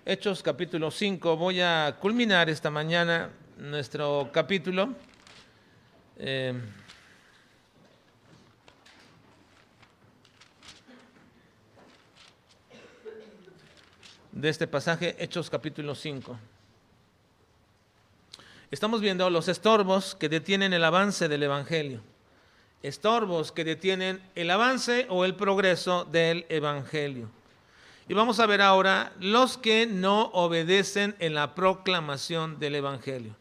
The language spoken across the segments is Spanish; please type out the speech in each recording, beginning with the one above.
Hechos capítulo 5. Voy a culminar esta mañana nuestro capítulo. De este pasaje, Hechos capítulo 5. Estamos viendo los estorbos que detienen el avance del Evangelio. Estorbos que detienen el avance o el progreso del Evangelio. Y vamos a ver ahora los que no obedecen en la proclamación del Evangelio.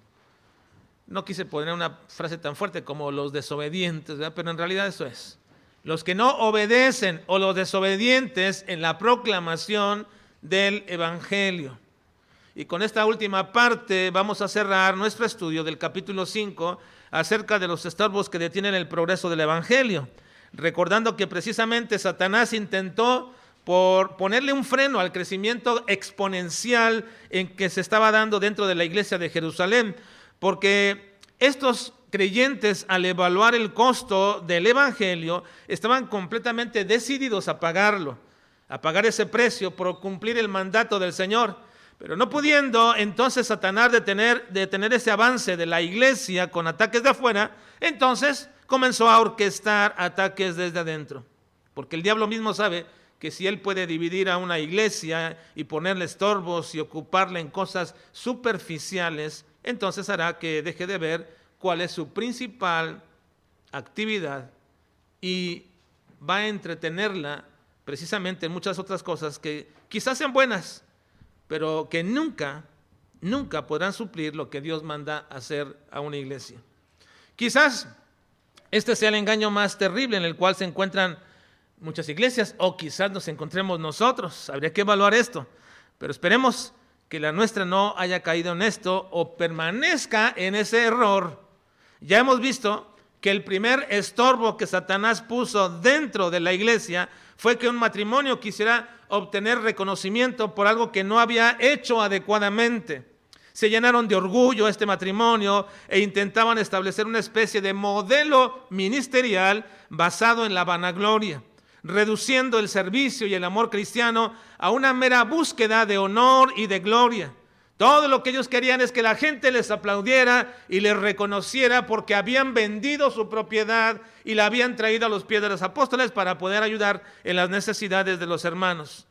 No quise poner una frase tan fuerte como los desobedientes, ¿verdad? Pero en realidad eso es. Los que no obedecen o los desobedientes en la proclamación del Evangelio. Y con esta última parte vamos a cerrar nuestro estudio del capítulo 5 acerca de los estorbos que detienen el progreso del Evangelio. Recordando que precisamente Satanás intentó por ponerle un freno al crecimiento exponencial en que se estaba dando dentro de la iglesia de Jerusalén, porque estos creyentes, al evaluar el costo del Evangelio, estaban completamente decididos a pagarlo, a pagar ese precio por cumplir el mandato del Señor. Pero no pudiendo entonces Satanás detener ese avance de la iglesia con ataques de afuera, entonces comenzó a orquestar ataques desde adentro, porque el diablo mismo sabe que si él puede dividir a una iglesia y ponerle estorbos y ocuparla en cosas superficiales, entonces hará que deje de ver cuál es su principal actividad y va a entretenerla precisamente en muchas otras cosas que quizás sean buenas, pero que nunca podrán suplir lo que Dios manda hacer a una iglesia. Quizás este sea el engaño más terrible en el cual se encuentran muchas iglesias, o quizás nos encontremos nosotros. Habría que evaluar esto, pero esperemos que la nuestra no haya caído en esto o permanezca en ese error. Ya hemos visto que el primer estorbo que Satanás puso dentro de la iglesia fue que un matrimonio quisiera obtener reconocimiento por algo que no había hecho adecuadamente. Se llenaron de orgullo este matrimonio e intentaban establecer una especie de modelo ministerial basado en la vanagloria, reduciendo el servicio y el amor cristiano a una mera búsqueda de honor y de gloria. Todo lo que ellos querían es que la gente les aplaudiera y les reconociera porque habían vendido su propiedad y la habían traído a los pies de los apóstoles para poder ayudar en las necesidades de los hermanos.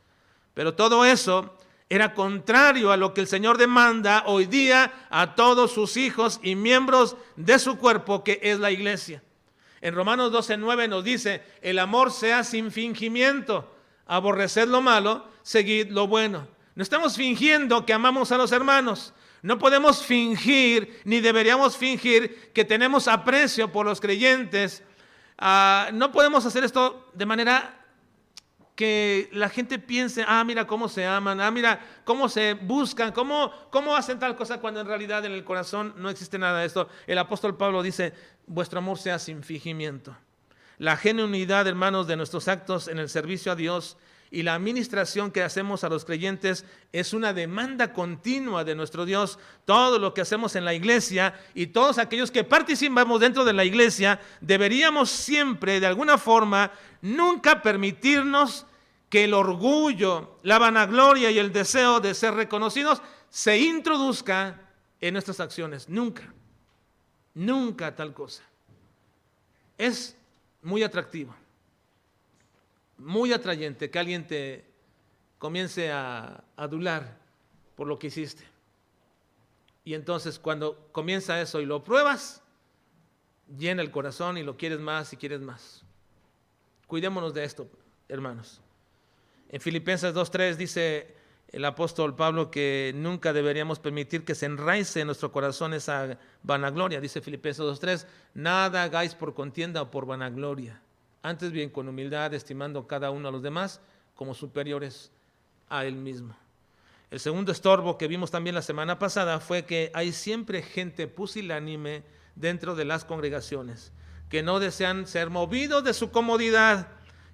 Pero todo eso era contrario a lo que el Señor demanda hoy día a todos sus hijos y miembros de su cuerpo, que es la iglesia. En Romanos 12:9 nos dice: el amor sea sin fingimiento, aborreced lo malo, seguid lo bueno. No estamos fingiendo que amamos a los hermanos. No podemos fingir, ni deberíamos fingir que tenemos aprecio por los creyentes. No podemos hacer esto de manera que la gente piense: mira cómo se aman, mira cómo se buscan, cómo hacen tal cosa, cuando en realidad en el corazón no existe nada de esto. El apóstol Pablo dice: vuestro amor sea sin fingimiento. La genuinidad, hermanos, de nuestros actos en el servicio a Dios y la administración que hacemos a los creyentes es una demanda continua de nuestro Dios. Todo lo que hacemos en la iglesia y todos aquellos que participamos dentro de la iglesia, deberíamos siempre, de alguna forma, nunca permitirnos que el orgullo, la vanagloria y el deseo de ser reconocidos se introduzca en nuestras acciones. Nunca tal cosa. Es muy atractivo, muy atrayente que alguien te comience a adular por lo que hiciste. Y entonces cuando comienza eso y lo pruebas, llena el corazón y lo quieres más y quieres más. Cuidémonos de esto, hermanos. En Filipenses 2:3 dice el apóstol Pablo que nunca deberíamos permitir que se enraice en nuestro corazón esa vanagloria. Dice Filipenses 2:3: nada hagáis por contienda o por vanagloria, antes bien con humildad, estimando cada uno a los demás como superiores a él mismo. El segundo estorbo que vimos también la semana pasada fue que hay siempre gente pusilánime dentro de las congregaciones, que no desean ser movidos de su comodidad,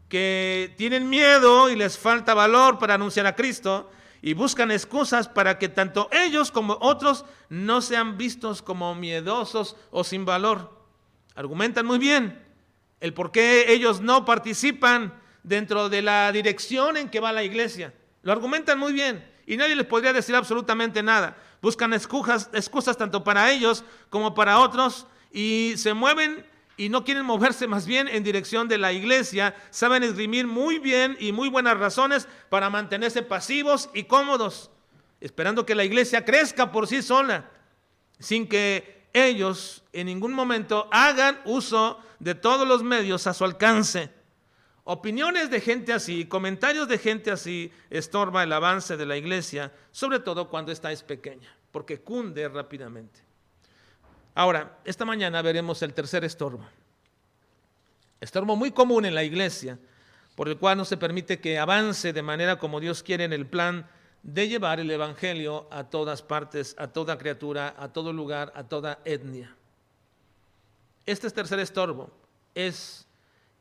que tienen miedo y les falta valor para anunciar a Cristo y buscan excusas para que tanto ellos como otros no sean vistos como miedosos o sin valor. Argumentan muy bien el por qué ellos no participan dentro de la dirección en que va la iglesia. Lo argumentan muy bien y nadie les podría decir absolutamente nada. Buscan excusas tanto para ellos como para otros y se mueven y no quieren moverse más bien en dirección de la iglesia. Saben esgrimir muy bien y muy buenas razones para mantenerse pasivos y cómodos, esperando que la iglesia crezca por sí sola, sin que ellos en ningún momento hagan uso de todos los medios a su alcance. Opiniones de gente así, comentarios de gente así estorba el avance de la iglesia, sobre todo cuando esta es pequeña, porque cunde rápidamente. Ahora, esta mañana veremos el tercer estorbo. Estorbo muy común en la iglesia, por el cual no se permite que avance de manera como Dios quiere en el plan de llevar el evangelio a todas partes, a toda criatura, a todo lugar, a toda etnia. Este tercer estorbo es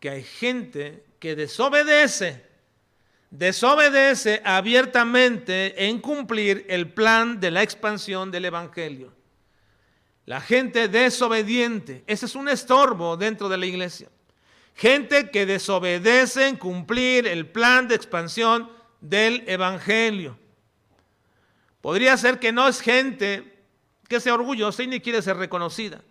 que hay gente que desobedece abiertamente en cumplir el plan de la expansión del evangelio. La gente desobediente, ese es un estorbo dentro de la iglesia. Gente que desobedece en cumplir el plan de expansión del evangelio. Podría ser que no es gente que sea orgullosa y ni quiere ser reconocida.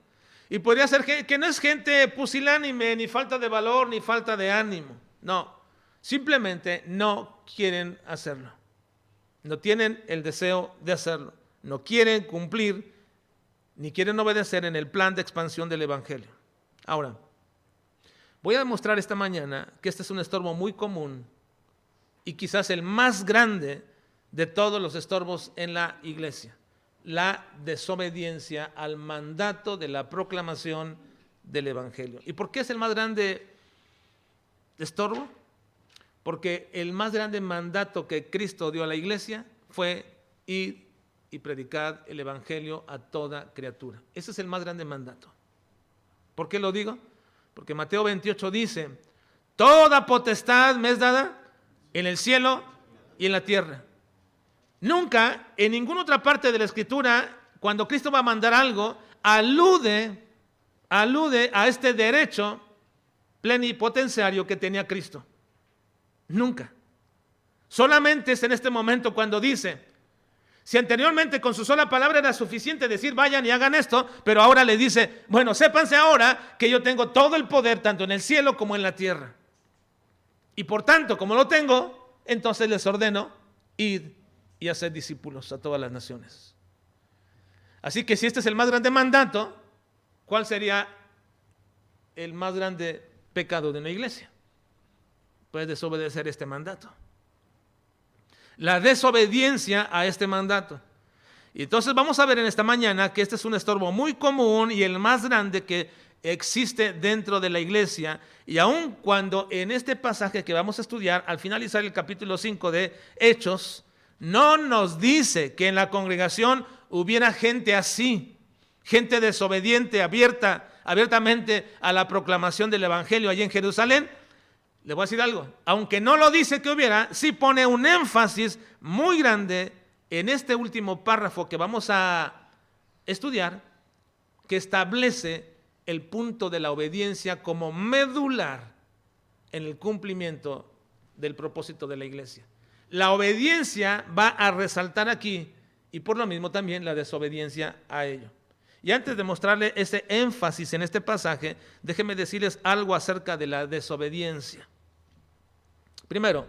Y podría ser que no es gente pusilánime, ni falta de valor, ni falta de ánimo. No, simplemente no quieren hacerlo. No tienen el deseo de hacerlo. No quieren cumplir, ni quieren obedecer en el plan de expansión del evangelio. Ahora, voy a demostrar esta mañana que este es un estorbo muy común y quizás el más grande de todos los estorbos en la iglesia. La desobediencia al mandato de la proclamación del evangelio. ¿Y por qué es el más grande estorbo? Porque el más grande mandato que Cristo dio a la iglesia fue ir y predicar el evangelio a toda criatura. Ese es el más grande mandato. ¿Por qué lo digo? Porque Mateo 28 dice: toda potestad me es dada en el cielo y en la tierra. Nunca, en ninguna otra parte de la Escritura, cuando Cristo va a mandar algo, alude a este derecho plenipotenciario que tenía Cristo. Nunca. Solamente es en este momento cuando dice, si anteriormente con su sola palabra era suficiente decir vayan y hagan esto, pero ahora le dice, bueno, sépanse ahora que yo tengo todo el poder tanto en el cielo como en la tierra. Y por tanto, como lo tengo, entonces les ordeno ir y hacer discípulos a todas las naciones. Así que si este es el más grande mandato, ¿cuál sería el más grande pecado de una iglesia? Pues desobedecer este mandato. La desobediencia a este mandato. Y entonces vamos a ver en esta mañana que este es un estorbo muy común y el más grande que existe dentro de la iglesia. Y aun cuando en este pasaje que vamos a estudiar, al finalizar el capítulo 5 de Hechos, no nos dice que en la congregación hubiera gente así, gente desobediente, abiertamente a la proclamación del evangelio allí en Jerusalén. Le voy a decir algo, aunque no lo dice que hubiera, sí pone un énfasis muy grande en este último párrafo que vamos a estudiar, que establece el punto de la obediencia como medular en el cumplimiento del propósito de la iglesia. La obediencia va a resaltar aquí y por lo mismo también la desobediencia a ello. Y antes de mostrarle ese énfasis en este pasaje, déjenme decirles algo acerca de la desobediencia. Primero,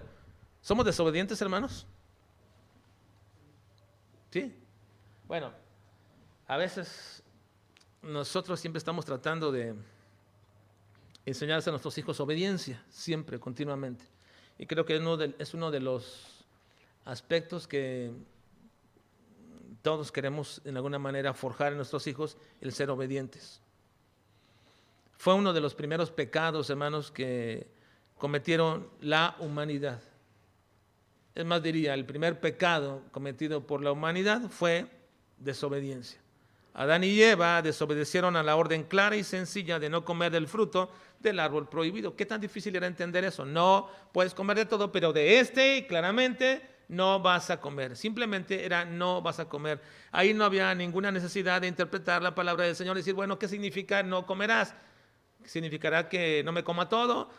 ¿somos desobedientes, hermanos? ¿Sí? Bueno, a veces nosotros siempre estamos tratando de enseñarles a nuestros hijos obediencia, siempre, continuamente. Y creo que es uno de los aspectos que todos queremos en alguna manera forjar en nuestros hijos, el ser obedientes. Fue uno de los primeros pecados, hermanos, que cometieron la humanidad. Es más, diría, el primer pecado cometido por la humanidad fue desobediencia. Adán y Eva desobedecieron a la orden clara y sencilla de no comer del fruto del árbol prohibido. ¿Qué tan difícil era entender eso? No puedes comer de todo, pero de este claramente no vas a comer. Simplemente era no vas a comer. Ahí no había ninguna necesidad de interpretar la palabra del Señor y decir, bueno, ¿qué significa no comerás? significará que no me coma todo,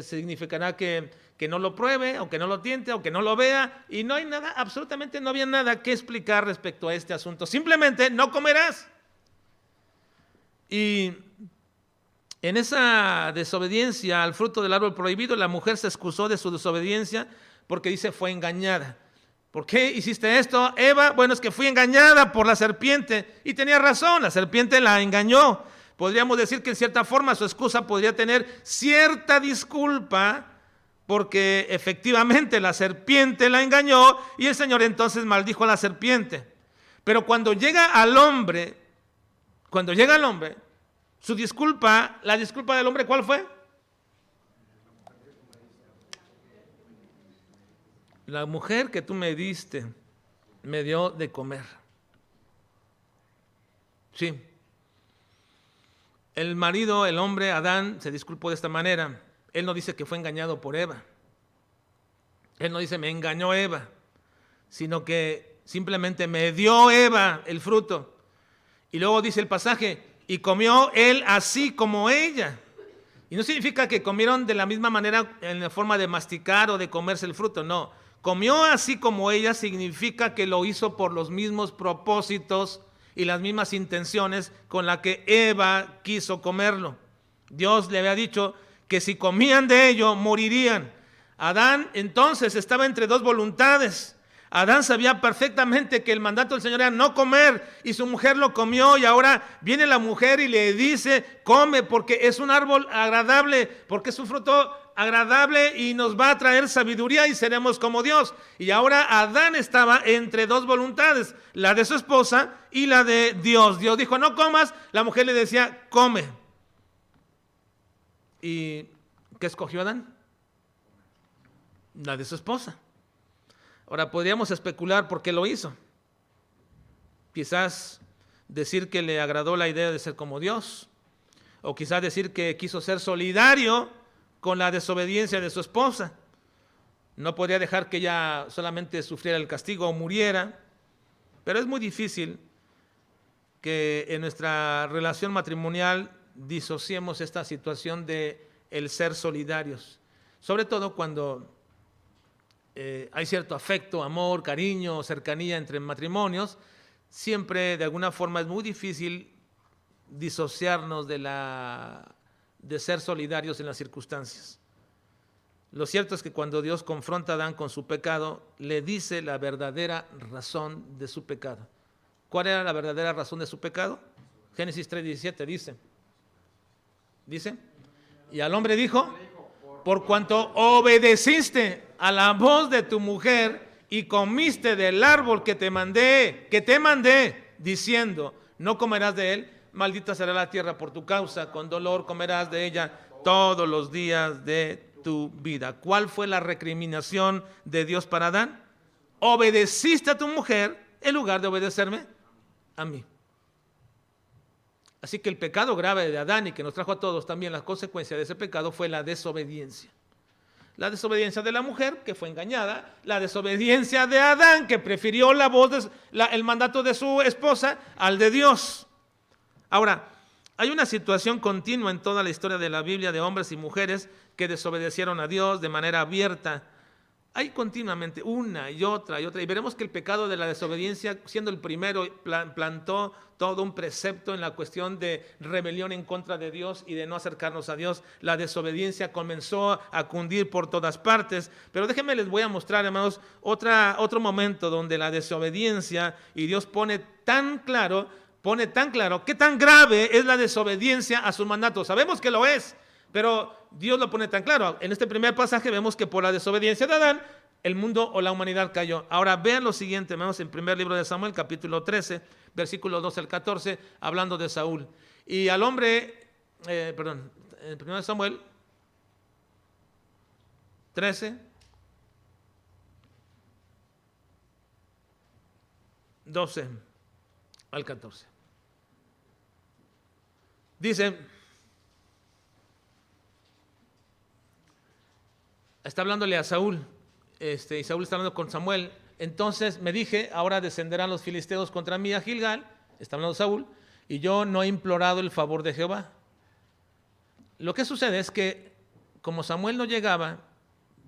significará que no lo pruebe, o que no lo tiente, o que no lo vea, y no hay nada, absolutamente no había nada que explicar respecto a este asunto. Simplemente no comerás. Y en esa desobediencia al fruto del árbol prohibido, la mujer se excusó de su desobediencia porque dice fue engañada. ¿Por qué hiciste esto, Eva? Bueno, es que fui engañada por la serpiente. Y tenía razón, la serpiente la engañó. Podríamos decir que en cierta forma su excusa podría tener cierta disculpa, porque efectivamente la serpiente la engañó y el Señor entonces maldijo a la serpiente. Pero cuando llega al hombre, su disculpa, la disculpa del hombre, ¿cuál fue? La mujer que tú me diste me dio de comer. Sí. El marido, el hombre, Adán, se disculpó de esta manera. Él no dice que fue engañado por Eva. Él no dice me engañó Eva, sino que simplemente me dio Eva el fruto. Y luego dice el pasaje, y comió él así como ella. Y no significa que comieron de la misma manera en la forma de masticar o de comerse el fruto, no. Comió así como ella significa que lo hizo por los mismos propósitos y las mismas intenciones con la que Eva quiso comerlo. Dios le había dicho que si comían de ello morirían. Adán entonces estaba entre dos voluntades. Adán sabía perfectamente que el mandato del Señor era no comer, y su mujer lo comió, y ahora viene la mujer y le dice come porque es un árbol agradable, porque es un fruto agradable y nos va a traer sabiduría y seremos como Dios. Y ahora Adán estaba entre dos voluntades, la de su esposa y la de Dios. Dios dijo no comas, la mujer le decía come. ¿Y qué escogió Adán? La de su esposa. Ahora podríamos especular por qué lo hizo. Quizás decir que le agradó la idea de ser como Dios, o quizás decir que quiso ser solidario con la desobediencia de su esposa. No podría dejar que ella solamente sufriera el castigo o muriera, pero es muy difícil que en nuestra relación matrimonial disociemos esta situación de el ser solidarios, sobre todo cuando hay cierto afecto, amor, cariño, cercanía entre matrimonios. Siempre de alguna forma es muy difícil disociarnos de ser solidarios en las circunstancias. Lo cierto es que cuando Dios confronta a Adán con su pecado, le dice la verdadera razón de su pecado. ¿Cuál era la verdadera razón de su pecado? Génesis 3:17 dice, y al hombre dijo, por cuanto obedeciste a la voz de tu mujer y comiste del árbol que te mandé, diciendo, no comerás de él, maldita será la tierra por tu causa, con dolor comerás de ella todos los días de tu vida. ¿Cuál fue la recriminación de Dios para Adán? Obedeciste a tu mujer en lugar de obedecerme a mí. Así que el pecado grave de Adán, y que nos trajo a todos también la consecuencia de ese pecado, fue la desobediencia. La desobediencia de la mujer, que fue engañada, la desobediencia de Adán, que prefirió la voz, el mandato de su esposa al de Dios. Ahora, hay una situación continua en toda la historia de la Biblia de hombres y mujeres que desobedecieron a Dios de manera abierta. Hay continuamente una y otra, y veremos que el pecado de la desobediencia, siendo el primero, plantó todo un precepto en la cuestión de rebelión en contra de Dios y de no acercarnos a Dios. La desobediencia comenzó a cundir por todas partes, pero déjenme les voy a mostrar, hermanos, otro momento donde la desobediencia, y Dios pone tan claro qué tan grave es la desobediencia a su mandato. Sabemos que lo es, pero Dios lo pone tan claro. En este primer pasaje vemos que por la desobediencia de Adán, el mundo o la humanidad cayó. Ahora vean lo siguiente, vemos en primer libro de Samuel, capítulo 13, versículos 12 al 14, hablando de Saúl. Y al hombre, en primer Samuel 13, 12 al 14. Dice, está hablándole a Saúl, y Saúl está hablando con Samuel. Entonces me dije, ahora descenderán los filisteos contra mí a Gilgal, está hablando Saúl, y yo no he implorado el favor de Jehová. lo que sucede es que como Samuel no llegaba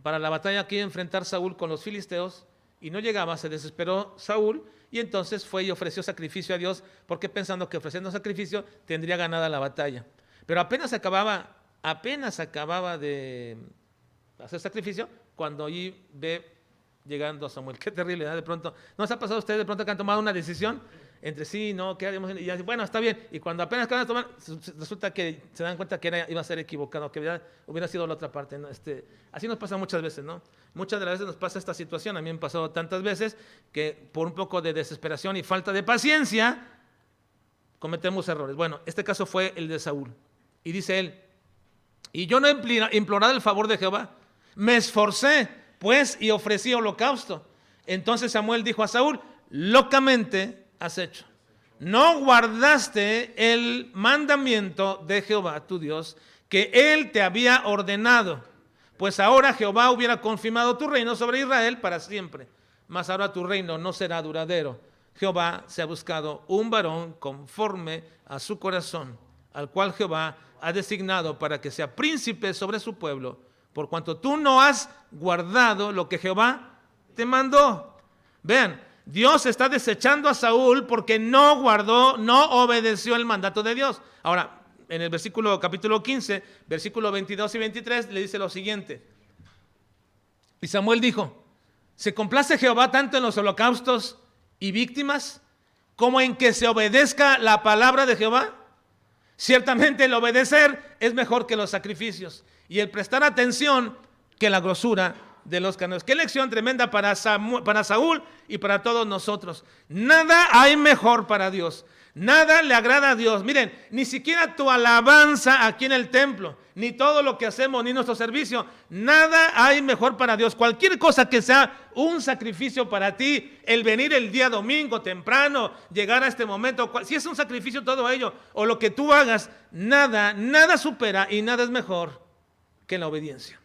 para la batalla que iba a enfrentar Saúl con los filisteos, y no llegaba, se desesperó Saúl, y entonces fue y ofreció sacrificio a Dios, porque pensando que ofreciendo sacrificio tendría ganada la batalla. Pero apenas acababa de hacer sacrificio, cuando allí ve llegando a Samuel. Qué terrible, ¿verdad? De pronto, ¿no se ha pasado a ustedes de pronto que han tomado una decisión entre sí, no, qué haremos? Y ya, bueno, está bien, y cuando apenas acaban de tomar, resulta que se dan cuenta que iba a ser equivocado, que hubiera sido la otra parte, ¿no? Así nos pasa muchas veces, ¿no? Muchas de las veces nos pasa esta situación, a mí me ha pasado tantas veces que por un poco de desesperación y falta de paciencia cometemos errores. Bueno, este caso fue el de Saúl, y dice él: y yo no he implorado el favor de Jehová, me esforcé pues y ofrecí holocausto. Entonces Samuel dijo a Saúl: locamente has hecho, no guardaste el mandamiento de Jehová tu Dios que él te había ordenado, pues ahora Jehová hubiera confirmado tu reino sobre Israel para siempre, mas ahora tu reino no será duradero. Jehová se ha buscado un varón conforme a su corazón, al cual Jehová ha designado para que sea príncipe sobre su pueblo, por cuanto tú no has guardado lo que Jehová te mandó. Vean, Dios está desechando a Saúl porque no guardó, no obedeció el mandato de Dios. Ahora, en el capítulo 15, versículos 22 y 23, le dice lo siguiente: y Samuel dijo: ¿se complace Jehová tanto en los holocaustos y víctimas como en que se obedezca la palabra de Jehová? Ciertamente el obedecer es mejor que los sacrificios, y el prestar atención que la grosura de los carneros. Qué lección tremenda para Saúl y para todos nosotros. Nada hay mejor para Dios, nada le agrada a Dios. Miren, ni siquiera tu alabanza aquí en el templo, ni todo lo que hacemos, ni nuestro servicio, nada hay mejor para Dios. Cualquier cosa que sea un sacrificio para ti, el venir el día domingo temprano, llegar a este momento, si es un sacrificio todo ello, o lo que tú hagas, nada supera y nada es mejor que la obediencia.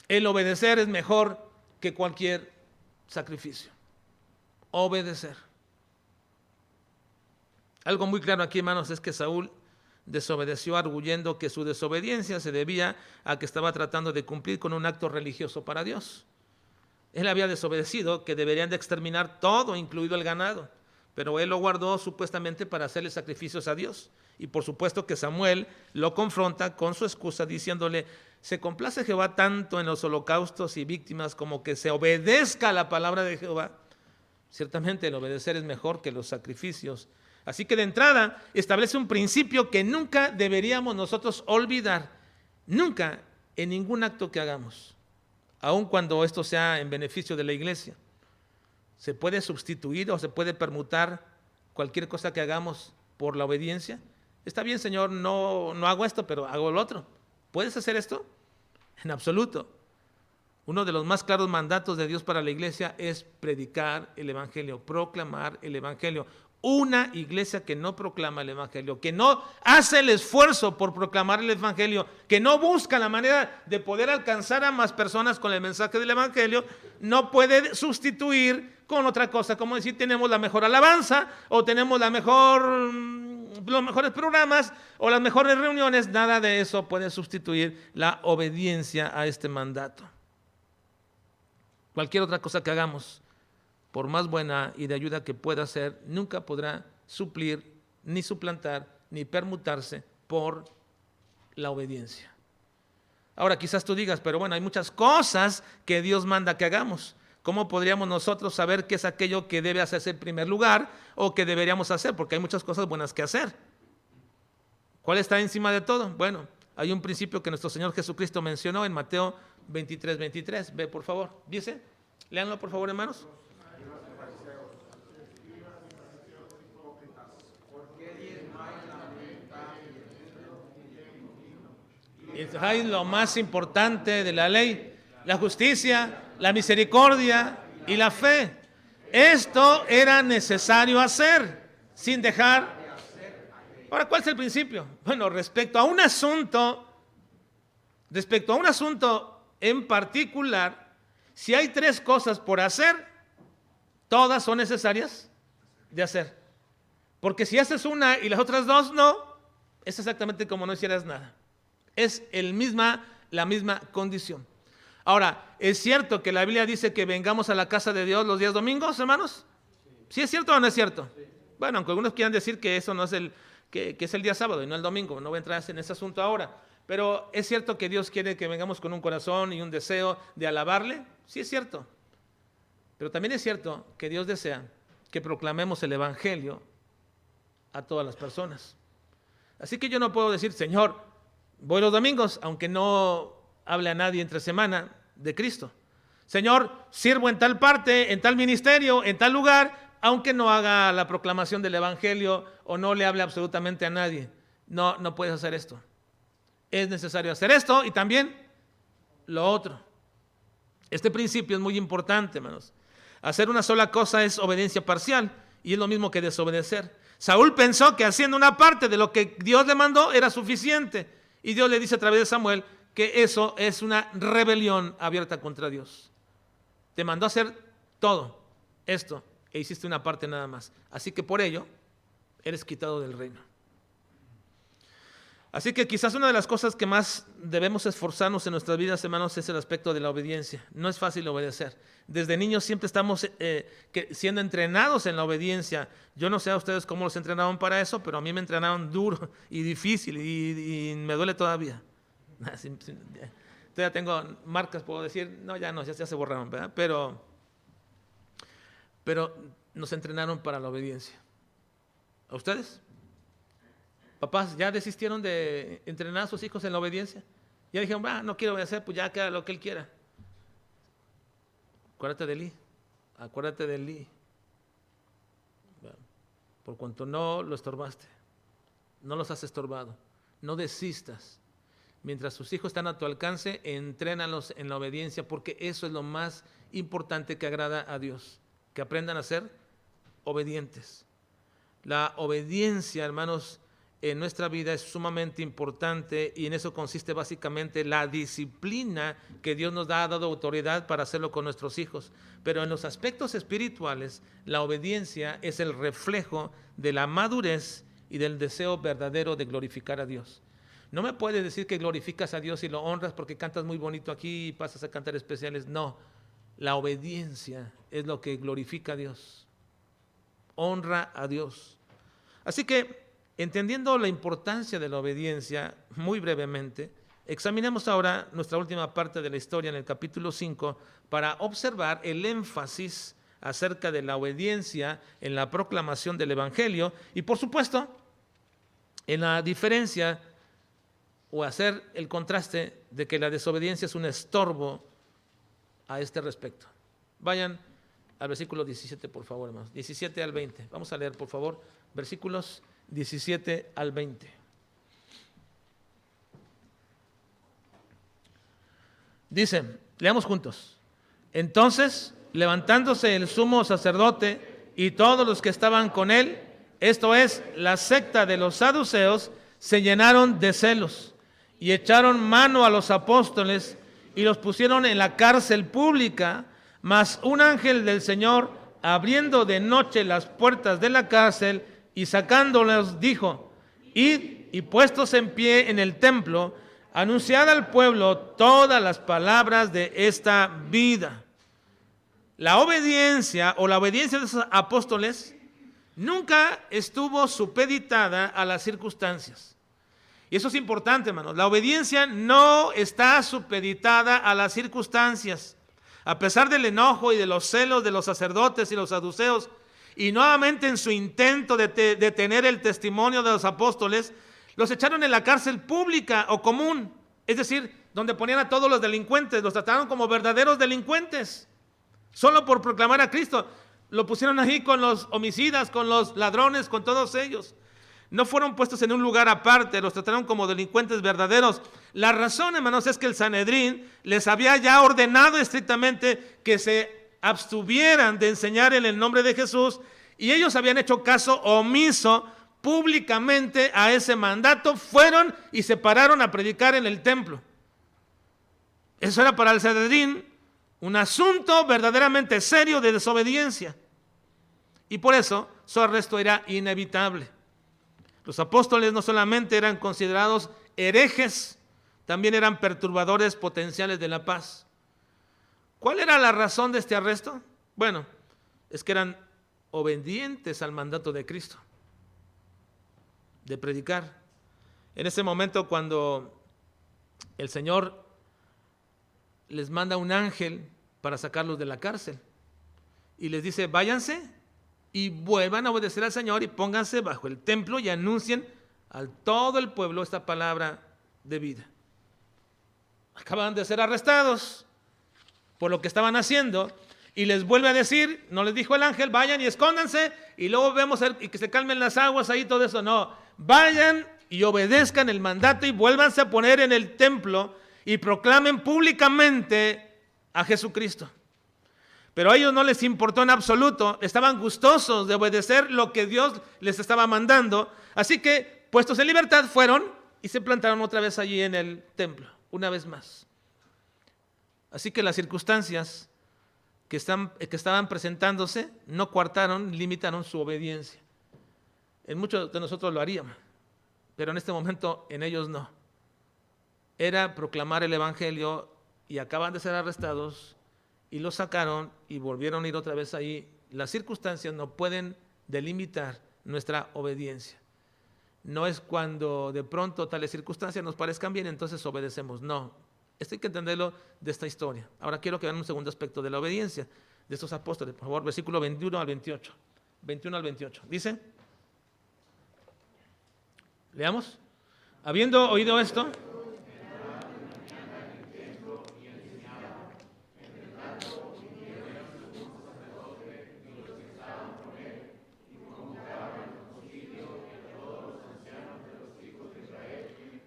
El obedecer es mejor que cualquier sacrificio. Obedecer. Algo muy claro aquí, hermanos, es que Saúl desobedeció arguyendo que su desobediencia se debía a que estaba tratando de cumplir con un acto religioso para Dios. Él había desobedecido que deberían de exterminar todo, incluido el ganado, pero él lo guardó supuestamente para hacerle sacrificios a Dios. Y por supuesto que Samuel lo confronta con su excusa diciéndole: ¿se complace Jehová tanto en los holocaustos y víctimas como que se obedezca a la palabra de Jehová? Ciertamente el obedecer es mejor que los sacrificios. Así que de entrada establece un principio que nunca deberíamos nosotros olvidar, nunca en ningún acto que hagamos, aun cuando esto sea en beneficio de la iglesia. ¿Se puede sustituir o se puede permutar cualquier cosa que hagamos por la obediencia? Está bien, Señor, no hago esto, pero hago lo otro. ¿Puedes hacer esto? En absoluto. Uno de los más claros mandatos de Dios para la iglesia es predicar el evangelio, proclamar el evangelio. Una iglesia que no proclama el evangelio, que no hace el esfuerzo por proclamar el evangelio, que no busca la manera de poder alcanzar a más personas con el mensaje del evangelio, no puede sustituir con otra cosa, como decir tenemos la mejor alabanza o tenemos los mejores programas o las mejores reuniones. Nada de eso puede sustituir la obediencia a este mandato. Cualquier otra cosa que hagamos, por más buena y de ayuda que pueda ser, nunca podrá suplir, ni suplantar, ni permutarse por la obediencia. Ahora quizás tú digas, pero bueno, hay muchas cosas que Dios manda que hagamos. ¿Cómo podríamos nosotros saber qué es aquello que debe hacerse en primer lugar o que deberíamos hacer? Porque hay muchas cosas buenas que hacer. ¿Cuál está encima de todo? Bueno, hay un principio que nuestro Señor Jesucristo mencionó en Mateo 23:23. Ve, por favor. Dice, léanlo por favor, hermanos. Es lo más importante de la ley: la justicia, la misericordia y la fe. Esto era necesario hacer sin dejar. Ahora, ¿cuál es el principio? Bueno, respecto a un asunto en particular, si hay tres cosas por hacer, todas son necesarias de hacer. Porque si haces una y las otras dos no, Es exactamente como no hicieras nada. Es la misma condición. Ahora, ¿es cierto que la Biblia dice que vengamos a la casa de Dios los días domingos, hermanos? ¿Sí es cierto o no es cierto? Bueno, aunque algunos quieran decir que eso no es que es el día sábado y no el domingo, no voy a entrar en ese asunto ahora. Pero ¿es cierto que Dios quiere que vengamos con un corazón y un deseo de alabarle? Sí es cierto. Pero también es cierto que Dios desea que proclamemos el Evangelio a todas las personas. Así que yo no puedo decir, Señor, voy los domingos, aunque no hable a nadie entre semana de Cristo. Señor, sirvo en tal parte, en tal ministerio, en tal lugar, aunque no haga la proclamación del Evangelio o no le hable absolutamente a nadie. No, no puedes hacer esto. Es necesario hacer esto y también lo otro. Este principio es muy importante, hermanos. Hacer una sola cosa es obediencia parcial y es lo mismo que desobedecer. Saúl pensó que haciendo una parte de lo que Dios le mandó era suficiente. Y Dios le dice a través de Samuel que eso es una rebelión abierta contra Dios. Te mandó a hacer todo esto e hiciste una parte nada más. Así que por ello eres quitado del reino. Así que quizás una de las cosas que más debemos esforzarnos en nuestras vidas, hermanos, es el aspecto de la obediencia. No es fácil obedecer. Desde niños siempre estamos siendo entrenados en la obediencia. Yo no sé a ustedes cómo los entrenaron para eso, pero a mí me entrenaron duro y difícil y me duele todavía. Todavía tengo marcas, puedo decir, no, ya se borraron, ¿verdad? Pero nos entrenaron para la obediencia. ¿A ustedes? Papás, ¿ya desistieron de entrenar a sus hijos en la obediencia? Ya dijeron, no quiero obedecer, pues ya que haga lo que él quiera. Acuérdate de Elí. Por cuanto no lo estorbaste, no los has estorbado, no desistas. Mientras tus hijos están a tu alcance, entrénalos en la obediencia, porque eso es lo más importante que agrada a Dios, que aprendan a ser obedientes. La obediencia, hermanos, en nuestra vida es sumamente importante y en eso consiste básicamente la disciplina que Dios nos ha dado autoridad para hacerlo con nuestros hijos. Pero en los aspectos espirituales, la obediencia es el reflejo de la madurez y del deseo verdadero de glorificar a Dios. No me puedes decir que glorificas a Dios y lo honras porque cantas muy bonito aquí y pasas a cantar especiales. No, la obediencia es lo que glorifica a Dios. Honra a Dios. Así que, entendiendo la importancia de la obediencia, muy brevemente, examinemos ahora nuestra última parte de la historia en el capítulo 5 para observar el énfasis acerca de la obediencia en la proclamación del Evangelio y, por supuesto, en la diferencia o hacer el contraste de que la desobediencia es un estorbo a este respecto. Vayan al versículo 17, por favor, hermanos. 17 al 20. Vamos a leer, por favor, versículos 17 al 20. Dice, leamos juntos. Entonces, levantándose el sumo sacerdote y todos los que estaban con él, esto es, la secta de los saduceos, se llenaron de celos y echaron mano a los apóstoles y los pusieron en la cárcel pública, mas un ángel del Señor, abriendo de noche las puertas de la cárcel y sacándolos, dijo, id y puestos en pie en el templo, anunciad al pueblo todas las palabras de esta vida. La obediencia o la obediencia de esos apóstoles nunca estuvo supeditada a las circunstancias. Y eso es importante, hermanos. La obediencia no está supeditada a las circunstancias. A pesar del enojo y de los celos de los sacerdotes y los saduceos, y nuevamente en su intento de tener el testimonio de los apóstoles, los echaron en la cárcel pública o común, es decir, donde ponían a todos los delincuentes, los trataron como verdaderos delincuentes, solo por proclamar a Cristo. Lo pusieron ahí con los homicidas, con los ladrones, con todos ellos. No fueron puestos en un lugar aparte, los trataron como delincuentes verdaderos. La razón, hermanos, es que el Sanedrín les había ya ordenado estrictamente que se abstuvieran de enseñar en el nombre de Jesús y ellos habían hecho caso omiso públicamente a ese mandato, fueron y se pararon a predicar en el templo. Eso era para el Sanedrín un asunto verdaderamente serio de desobediencia y por eso su arresto era inevitable. Los apóstoles no solamente eran considerados herejes, también eran perturbadores potenciales de la paz. ¿Cuál era la razón de este arresto? Bueno, es que eran obedientes al mandato de Cristo, de predicar. En ese momento, cuando el Señor les manda un ángel para sacarlos de la cárcel y les dice, váyanse y vuelvan a obedecer al Señor y pónganse bajo el templo y anuncien a todo el pueblo esta palabra de vida. Acaban de ser arrestados por lo que estaban haciendo y les vuelve a decir, no les dijo el ángel, vayan y escóndanse y luego vemos y que se calmen las aguas ahí, todo eso, no, vayan y obedezcan el mandato y vuélvanse a poner en el templo y proclamen públicamente a Jesucristo. Pero a ellos no les importó en absoluto, estaban gustosos de obedecer lo que Dios les estaba mandando, así que puestos en libertad fueron y se plantaron otra vez allí en el templo, una vez más. Así que las circunstancias que estaban presentándose no coartaron, limitaron su obediencia. En muchos de nosotros lo haríamos, pero en este momento en ellos no. Era proclamar el evangelio y acaban de ser arrestados y los sacaron y volvieron a ir otra vez ahí. Las circunstancias no pueden delimitar nuestra obediencia. No es cuando de pronto tales circunstancias nos parezcan bien, entonces obedecemos. No, esto hay que entenderlo de esta historia. Ahora quiero que vean un segundo aspecto de la obediencia de estos apóstoles. Por favor, versículo 21 al 28. 21 al 28. Dice, leamos. Habiendo oído esto,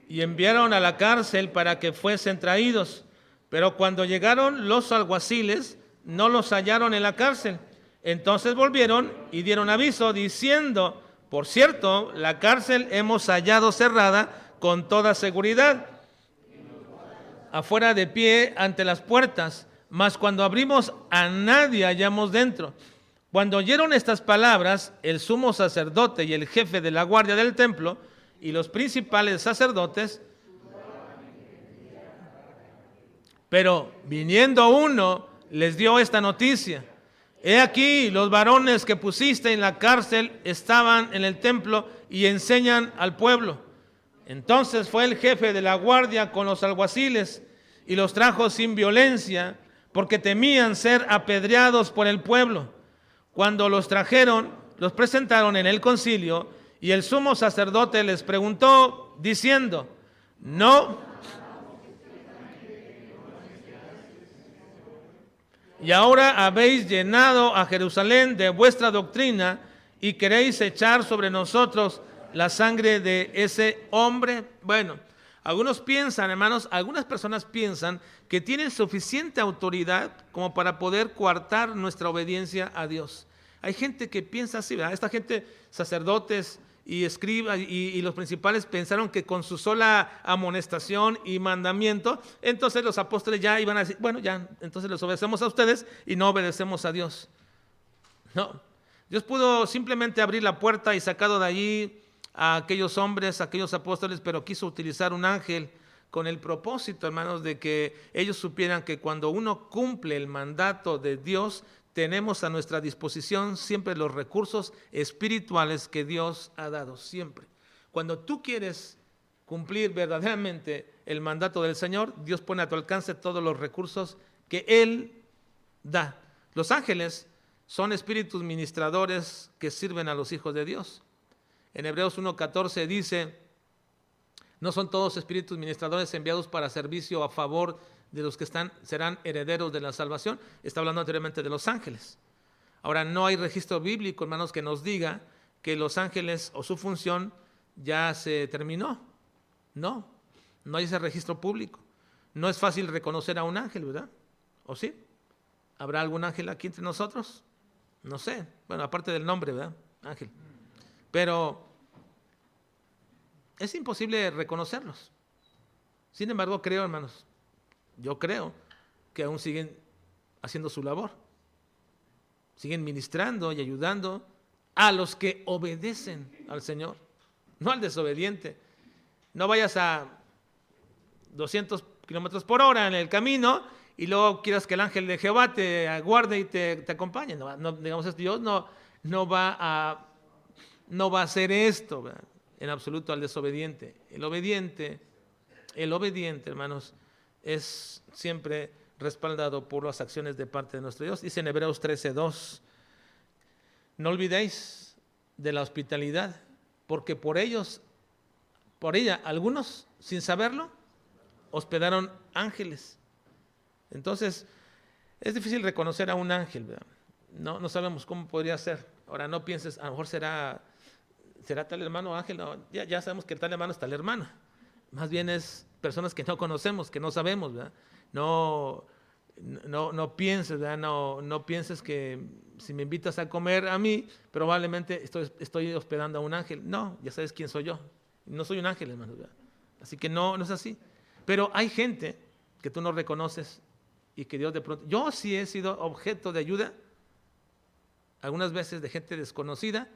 y enviaron a la cárcel para que fuesen traídos. Pero cuando llegaron los alguaciles, no los hallaron en la cárcel. Entonces volvieron y dieron aviso, diciendo, por cierto, la cárcel hemos hallado cerrada con toda seguridad, afuera de pie ante las puertas, mas cuando abrimos a nadie hallamos dentro. Cuando oyeron estas palabras, el sumo sacerdote y el jefe de la guardia del templo y los principales sacerdotes, pero viniendo uno, les dio esta noticia: he aquí, los varones que pusiste en la cárcel estaban en el templo y enseñan al pueblo. Entonces fue el jefe de la guardia con los alguaciles y los trajo sin violencia, porque temían ser apedreados por el pueblo. Cuando los trajeron, los presentaron en el concilio, y el sumo sacerdote les preguntó, diciendo, ¿no? Y ahora habéis llenado a Jerusalén de vuestra doctrina y queréis echar sobre nosotros la sangre de ese hombre. Bueno, algunos piensan, hermanos, algunas personas piensan que tienen suficiente autoridad como para poder coartar nuestra obediencia a Dios. Hay gente que piensa así, ¿verdad? Esta gente, sacerdotes y escribas y los principales, pensaron que con su sola amonestación y mandamiento, entonces los apóstoles ya iban a decir, bueno, ya, entonces les obedecemos a ustedes y no obedecemos a Dios. No, Dios pudo simplemente abrir la puerta y sacado de allí a aquellos hombres, a aquellos apóstoles, pero quiso utilizar un ángel con el propósito, hermanos, de que ellos supieran que cuando uno cumple el mandato de Dios, tenemos a nuestra disposición siempre los recursos espirituales que Dios ha dado, siempre. Cuando tú quieres cumplir verdaderamente el mandato del Señor, Dios pone a tu alcance todos los recursos que Él da. Los ángeles son espíritus ministradores que sirven a los hijos de Dios. En Hebreos 1:14 dice, no son todos espíritus ministradores enviados para servicio a favor de los que serán herederos de la salvación. Está hablando anteriormente de los ángeles. Ahora, no hay registro bíblico, hermanos, que nos diga que los ángeles o su función ya se terminó. No hay ese registro público. No es fácil reconocer a un ángel, ¿verdad? ¿O sí? ¿Habrá algún ángel aquí entre nosotros? No sé. Bueno, aparte del nombre, ¿verdad? Ángel. Pero es imposible reconocerlos. Sin embargo, creo, hermanos, yo creo que aún siguen haciendo su labor. Siguen ministrando y ayudando a los que obedecen al Señor. no al desobediente. No vayas a 200 kilómetros por hora en el camino y luego quieras que el ángel de Jehová te aguarde y te acompañe. No, digamos, Dios no va a hacer esto, ¿verdad?, en absoluto al desobediente. El obediente, hermanos, es siempre respaldado por las acciones de parte de nuestro Dios. Dice en Hebreos 13:2, no olvidéis de la hospitalidad, porque por ella, algunos, sin saberlo, hospedaron ángeles. Entonces, es difícil reconocer a un ángel, ¿verdad? No sabemos cómo podría ser. Ahora, no pienses, a lo mejor será tal hermano ángel. No, ya sabemos que tal hermano es tal hermana. Más bien es personas que no conocemos, que no sabemos, ¿verdad? No pienses, ¿verdad? No pienses que si me invitas a comer a mí, probablemente estoy hospedando a un ángel. No, ya sabes quién soy yo. No soy un ángel, hermano, ¿verdad? Así que no es así. Pero hay gente que tú no reconoces y que Dios de pronto... Yo sí he sido objeto de ayuda algunas veces de gente desconocida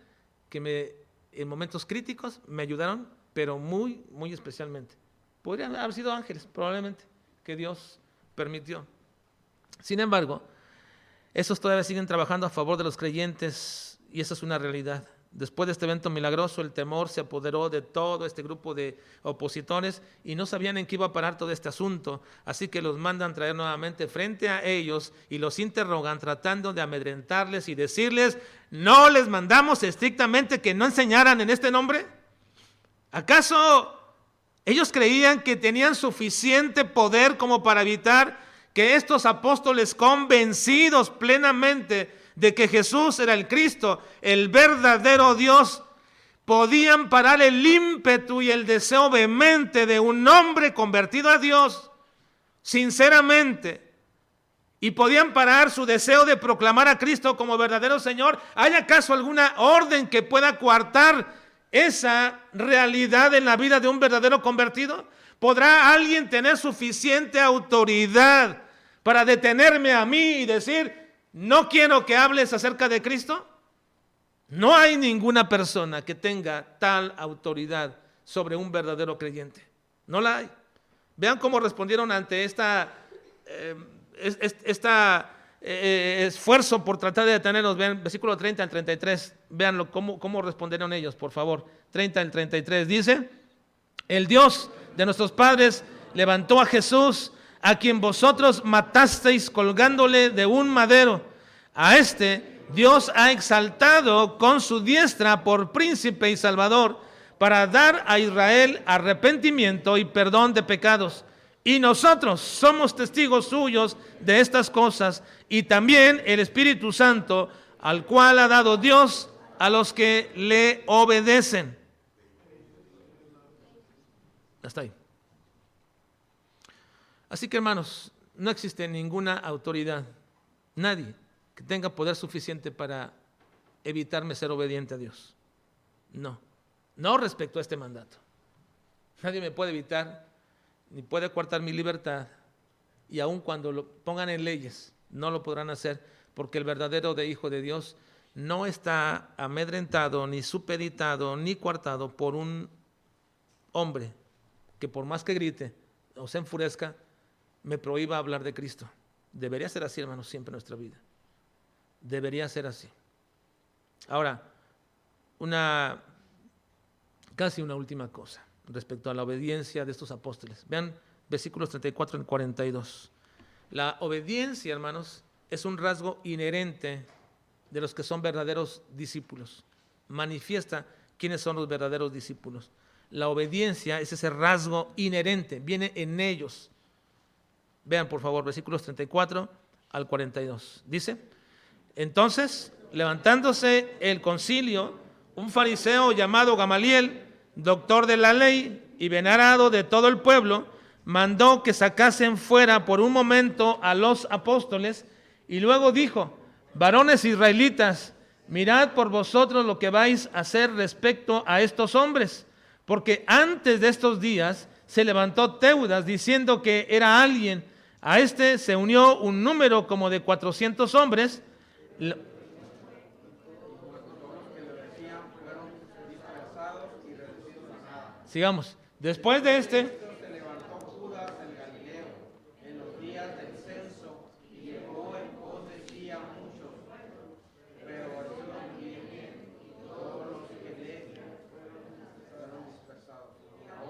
que en momentos críticos me ayudaron, pero muy, muy especialmente. Podrían haber sido ángeles, probablemente, que Dios permitió. Sin embargo, esos todavía siguen trabajando a favor de los creyentes y esa es una realidad. Después de este evento milagroso, el temor se apoderó de todo este grupo de opositores y no sabían en qué iba a parar todo este asunto. Así que los mandan traer nuevamente frente a ellos y los interrogan tratando de amedrentarles y decirles, ¿no les mandamos estrictamente que no enseñaran en este nombre? ¿Acaso ellos creían que tenían suficiente poder como para evitar que estos apóstoles, convencidos plenamente de que Jesús era el Cristo, el verdadero Dios, podían parar el ímpetu y el deseo vehemente de un hombre convertido a Dios sinceramente, y podían parar su deseo de proclamar a Cristo como verdadero Señor? ¿Hay acaso alguna orden que pueda coartar esa realidad en la vida de un verdadero convertido? ¿Podrá alguien tener suficiente autoridad para detenerme a mí y decir, no quiero que hables acerca de Cristo? No hay ninguna persona que tenga tal autoridad sobre un verdadero creyente. No la hay. Vean cómo respondieron ante este esfuerzo por tratar de detenerlos. Vean, versículo 30 al 33. Veanlo, cómo respondieron ellos, por favor. 30 al 33 dice, el Dios de nuestros padres levantó a Jesús, a quien vosotros matasteis colgándole de un madero. A este Dios ha exaltado con su diestra por príncipe y salvador, para dar a Israel arrepentimiento y perdón de pecados. Y nosotros somos testigos suyos de estas cosas, y también el Espíritu Santo, al cual ha dado Dios a los que le obedecen. Hasta ahí. Así que, hermanos, no existe ninguna autoridad, nadie que tenga poder suficiente para evitarme ser obediente a Dios. No respecto a este mandato. Nadie me puede evitar, ni puede coartar mi libertad, y aun cuando lo pongan en leyes, no lo podrán hacer, porque el verdadero hijo de Dios no está amedrentado, ni supeditado, ni coartado por un hombre que por más que grite o se enfurezca, me prohíba hablar de Cristo. Debería ser así, hermanos, siempre en nuestra vida. Debería ser así. Ahora, casi una última cosa respecto a la obediencia de estos apóstoles. Vean versículos 34 y 42. La obediencia, hermanos, es un rasgo inherente de los que son verdaderos discípulos. Manifiesta quiénes son los verdaderos discípulos. La obediencia es ese rasgo inherente, viene en ellos. Vean, por favor, versículos 34 al 42. Dice, entonces, levantándose el concilio, un fariseo llamado Gamaliel, doctor de la ley y venerado de todo el pueblo, mandó que sacasen fuera por un momento a los apóstoles y luego dijo, varones israelitas, mirad por vosotros lo que vais a hacer respecto a estos hombres, porque antes de estos días se levantó Teudas diciendo que era alguien. A este se unió un número como de 400 hombres. Sigamos. Después de este, Se levantó Judas el Galileo en los días del censo y llevó en pos de sí a muchos, pero todos los que le fueron dispersados.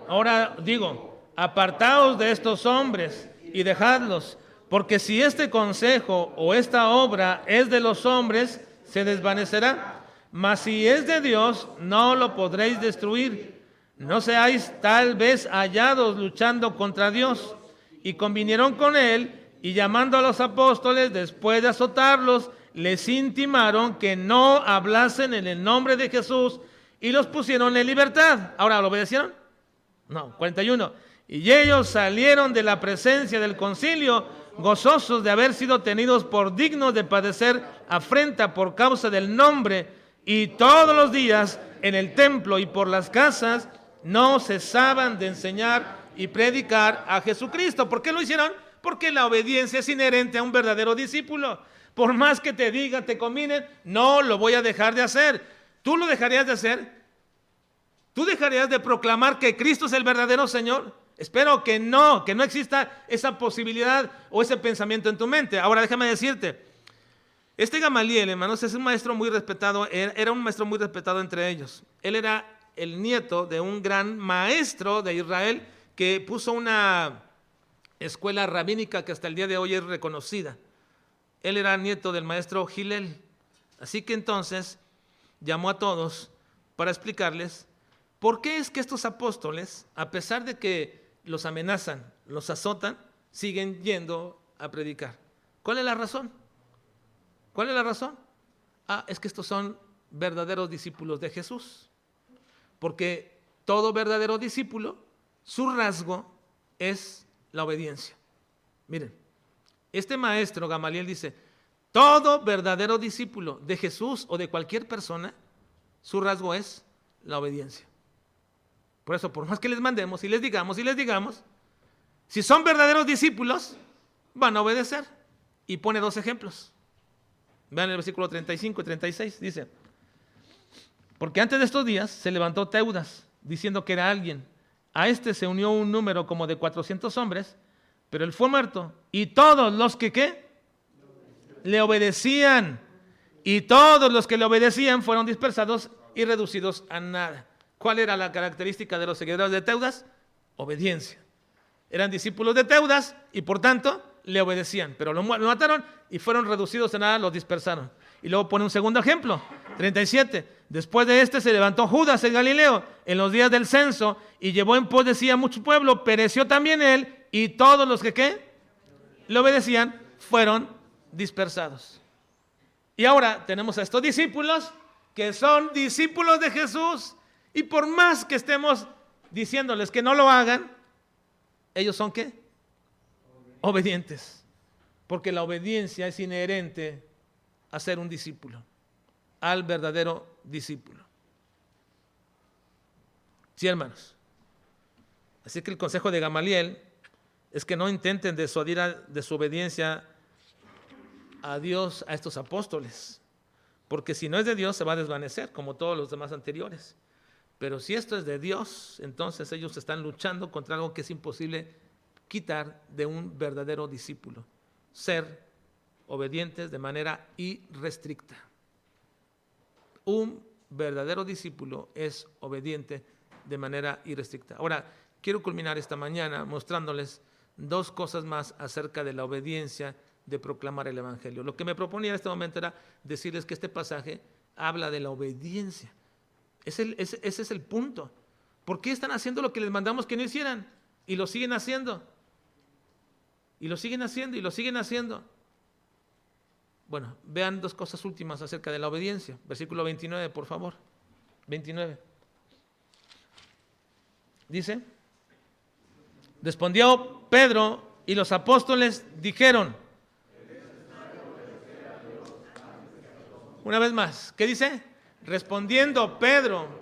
ahora digo, apartaos de estos hombres y dejadlos, porque si este consejo o esta obra es de los hombres, se desvanecerá. Mas si es de Dios, no lo podréis destruir. No seáis tal vez hallados luchando contra Dios. Y convinieron con él, y llamando a los apóstoles, después de azotarlos, les intimaron que no hablasen en el nombre de Jesús, y los pusieron en libertad. Ahora, ¿lo obedecieron? No, 41. Y ellos salieron de la presencia del concilio, gozosos de haber sido tenidos por dignos de padecer afrenta por causa del nombre, y todos los días en el templo y por las casas no cesaban de enseñar y predicar a Jesucristo. ¿Por qué lo hicieron? Porque la obediencia es inherente a un verdadero discípulo. Por más que te digan, te combinen, no lo voy a dejar de hacer. ¿Tú lo dejarías de hacer? ¿Tú dejarías de proclamar que Cristo es el verdadero Señor? Espero que no exista esa posibilidad o ese pensamiento en tu mente. Ahora déjame decirte, este Gamaliel, hermanos, es un maestro muy respetado, era un maestro muy respetado entre ellos. Él era el nieto de un gran maestro de Israel que puso una escuela rabínica que hasta el día de hoy es reconocida. Él era nieto del maestro Hillel. Así que entonces llamó a todos para explicarles por qué es que estos apóstoles, a pesar de que los amenazan, los azotan, siguen yendo a predicar. ¿Cuál es la razón? ¿Cuál es la razón? Es que estos son verdaderos discípulos de Jesús. Porque todo verdadero discípulo, su rasgo es la obediencia. Miren, este maestro Gamaliel dice, todo verdadero discípulo de Jesús o de cualquier persona, su rasgo es la obediencia. Por eso, por más que les mandemos y les digamos, si son verdaderos discípulos, van a obedecer. Y pone dos ejemplos. Vean el versículo 35 y 36, dice, porque antes de estos días se levantó Teudas, diciendo que era alguien. A este se unió un número como de 400 hombres, pero él fue muerto. Y todos los que, ¿qué? Le obedecían. Y todos los que le obedecían fueron dispersados y reducidos a nada. ¿Cuál era la característica de los seguidores de Teudas? Obediencia. Eran discípulos de Teudas y por tanto le obedecían, pero lo mataron y fueron reducidos a nada, los dispersaron. Y luego pone un segundo ejemplo, 37. Después de este se levantó Judas en Galileo en los días del censo y llevó en pos de sí a mucho pueblo, pereció también él y todos los que ¿qué? Le obedecían fueron dispersados. Y ahora tenemos a estos discípulos que son discípulos de Jesús y por más que estemos diciéndoles que no lo hagan, ellos son ¿qué? Obedientes, porque la obediencia es inherente a ser un discípulo, al verdadero discípulo. Sí, hermanos. Así que el consejo de Gamaliel es que no intenten disuadir de su obediencia a Dios a estos apóstoles, porque si no es de Dios se va a desvanecer como todos los demás anteriores. Pero si esto es de Dios, entonces ellos están luchando contra algo que es imposible quitar de un verdadero discípulo, ser obedientes de manera irrestricta. Un verdadero discípulo es obediente de manera irrestricta. Ahora, quiero culminar esta mañana mostrándoles dos cosas más acerca de la obediencia de proclamar el Evangelio. Lo que me proponía en este momento era decirles que este pasaje habla de la obediencia. Ese es el punto. ¿Por qué están haciendo lo que les mandamos que no hicieran? Y lo siguen haciendo. Y lo siguen haciendo, y lo siguen haciendo. Bueno, vean dos cosas últimas acerca de la obediencia. Versículo 29, por favor. 29. Dice, respondió Pedro y los apóstoles dijeron. Una vez más, ¿qué dice? Respondiendo Pedro.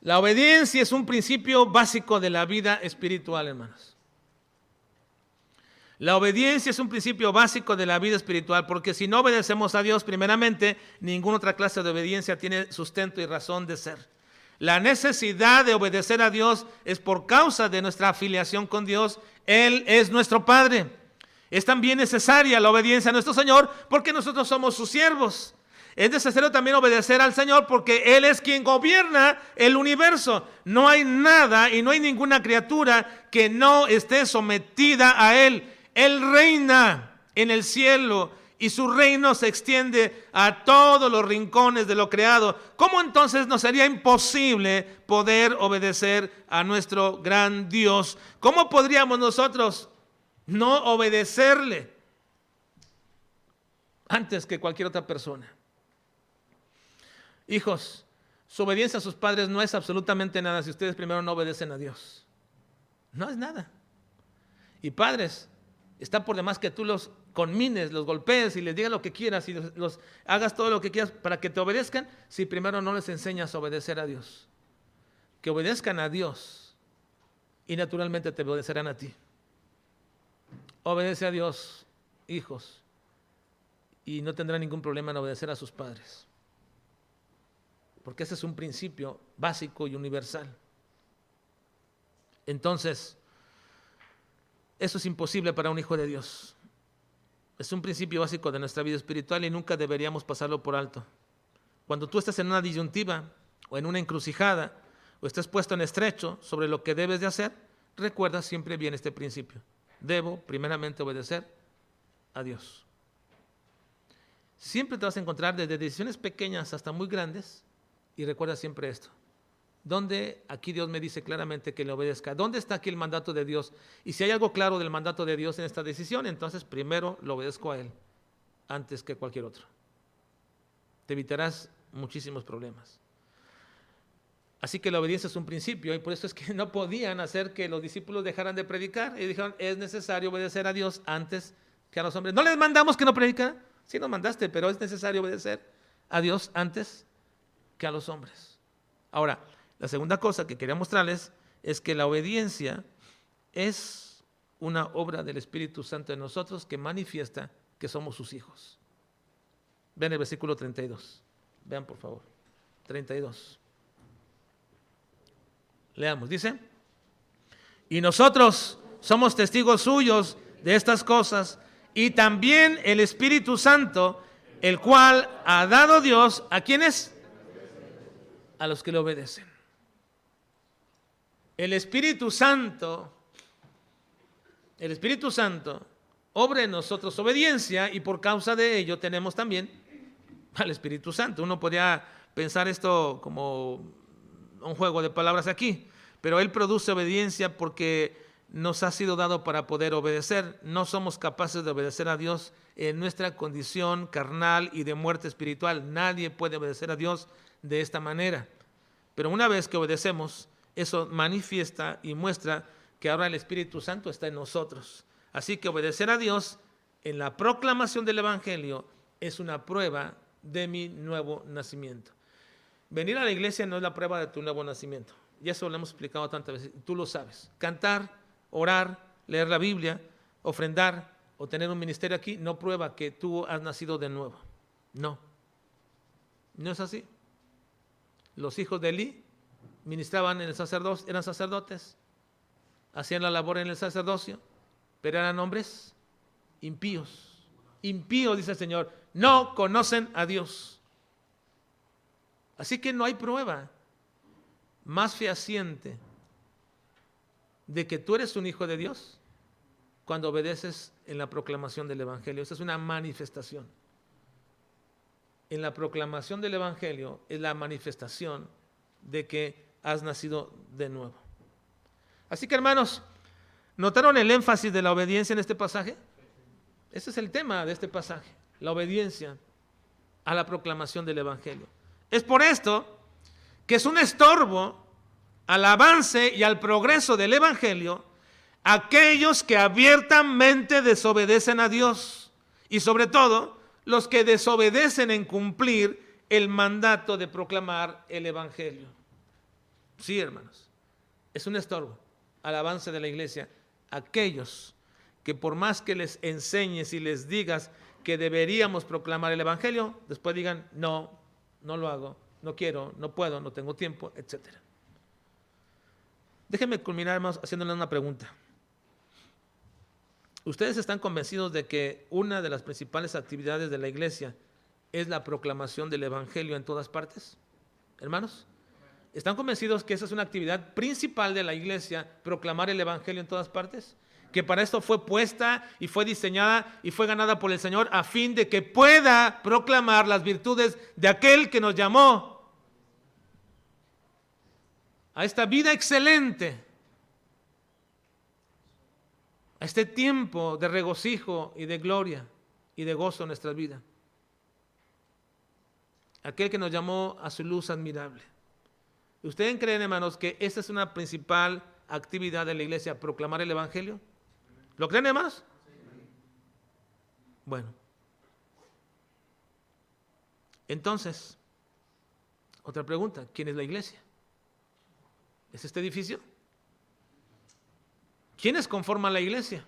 La obediencia es un principio básico de la vida espiritual, hermanos. La obediencia es un principio básico de la vida espiritual, porque si no obedecemos a Dios primeramente, ninguna otra clase de obediencia tiene sustento y razón de ser. La necesidad de obedecer a Dios es por causa de nuestra afiliación con Dios. Él es nuestro Padre. Es también necesaria la obediencia a nuestro Señor porque nosotros somos sus siervos. Es necesario también obedecer al Señor porque Él es quien gobierna el universo. No hay nada y no hay ninguna criatura que no esté sometida a Él. Él reina en el cielo y su reino se extiende a todos los rincones de lo creado. ¿Cómo entonces nos sería imposible poder obedecer a nuestro gran Dios? ¿Cómo podríamos nosotros no obedecerle antes que cualquier otra persona? Hijos, su obediencia a sus padres no es absolutamente nada si ustedes primero no obedecen a Dios. No es nada. Y padres, está por demás que tú los conmines, los golpees y les digas lo que quieras y los hagas todo lo que quieras para que te obedezcan si primero no les enseñas a obedecer a Dios. Que obedezcan a Dios y naturalmente te obedecerán a ti. Obedece a Dios, hijos, y no tendrán ningún problema en obedecer a sus padres. Porque ese es un principio básico y universal. Entonces, eso es imposible para un hijo de Dios. Es un principio básico de nuestra vida espiritual y nunca deberíamos pasarlo por alto. Cuando tú estés en una disyuntiva o en una encrucijada o estés puesto en estrecho sobre lo que debes de hacer, recuerda siempre bien este principio. Debo primeramente obedecer a Dios. Siempre te vas a encontrar desde decisiones pequeñas hasta muy grandes y recuerda siempre esto. ¿Dónde aquí Dios me dice claramente que le obedezca? ¿Dónde está aquí el mandato de Dios? Y si hay algo claro del mandato de Dios en esta decisión, entonces primero lo obedezco a Él antes que cualquier otro. Te evitarás muchísimos problemas. Así que la obediencia es un principio y por eso es que no podían hacer que los discípulos dejaran de predicar. Y dijeron, es necesario obedecer a Dios antes que a los hombres. ¿No les mandamos que no predican? Sí nos mandaste, pero es necesario obedecer a Dios antes que a los hombres. Ahora, la segunda cosa que quería mostrarles es que la obediencia es una obra del Espíritu Santo en nosotros que manifiesta que somos sus hijos. Vean el versículo 32. Vean por favor. 32. Leamos, dice, y nosotros somos testigos suyos de estas cosas y también el Espíritu Santo, el cual ha dado Dios, ¿a quiénes? A los que le obedecen. El Espíritu Santo obra en nosotros obediencia y por causa de ello tenemos también al Espíritu Santo. Uno podría pensar esto como un juego de palabras aquí, pero Él produce obediencia porque nos ha sido dado para poder obedecer. No somos capaces de obedecer a Dios en nuestra condición carnal y de muerte espiritual. Nadie puede obedecer a Dios de esta manera. Pero una vez que obedecemos, eso manifiesta y muestra que ahora el Espíritu Santo está en nosotros. Así que obedecer a Dios en la proclamación del Evangelio es una prueba de mi nuevo nacimiento. Venir a la iglesia no es la prueba de tu nuevo nacimiento. Y eso lo hemos explicado tantas veces. Tú lo sabes. Cantar, orar, leer la Biblia, ofrendar o tener un ministerio aquí no prueba que tú has nacido de nuevo. No. No es así. Los hijos de Elí ministraban en el sacerdocio, eran sacerdotes, hacían la labor en el sacerdocio, pero eran hombres impíos. Impíos, dice el Señor, no conocen a Dios. Así que no hay prueba más fehaciente de que tú eres un hijo de Dios cuando obedeces en la proclamación del Evangelio. Esa es una manifestación. En la proclamación del Evangelio es la manifestación de que has nacido de nuevo. Así que hermanos, ¿notaron el énfasis de la obediencia en este pasaje? Ese es el tema de este pasaje, la obediencia a la proclamación del Evangelio. Es por esto que es un estorbo al avance y al progreso del Evangelio aquellos que abiertamente desobedecen a Dios y sobre todo los que desobedecen en cumplir el mandato de proclamar el Evangelio. Sí, hermanos, es un estorbo al avance de la iglesia aquellos que por más que les enseñes y les digas que deberíamos proclamar el Evangelio, después digan, no, no lo hago, no quiero, no puedo, no tengo tiempo, etc. Déjenme culminar, hermanos, haciéndoles una pregunta. ¿Ustedes están convencidos de que una de las principales actividades de la iglesia es la proclamación del Evangelio en todas partes? Hermanos, ¿están convencidos que esa es una actividad principal de la iglesia, proclamar el Evangelio en todas partes? Que para esto fue puesta y fue diseñada y fue ganada por el Señor a fin de que pueda proclamar las virtudes de aquel que nos llamó a esta vida excelente, a este tiempo de regocijo y de gloria y de gozo en nuestra vida. Aquel que nos llamó a su luz admirable. ¿Ustedes creen, hermanos, que esta es una principal actividad de la iglesia, proclamar el Evangelio? ¿Lo creen, hermanos? Bueno. Entonces, otra pregunta, ¿quién es la iglesia? ¿Es este edificio? ¿Quiénes conforman la iglesia?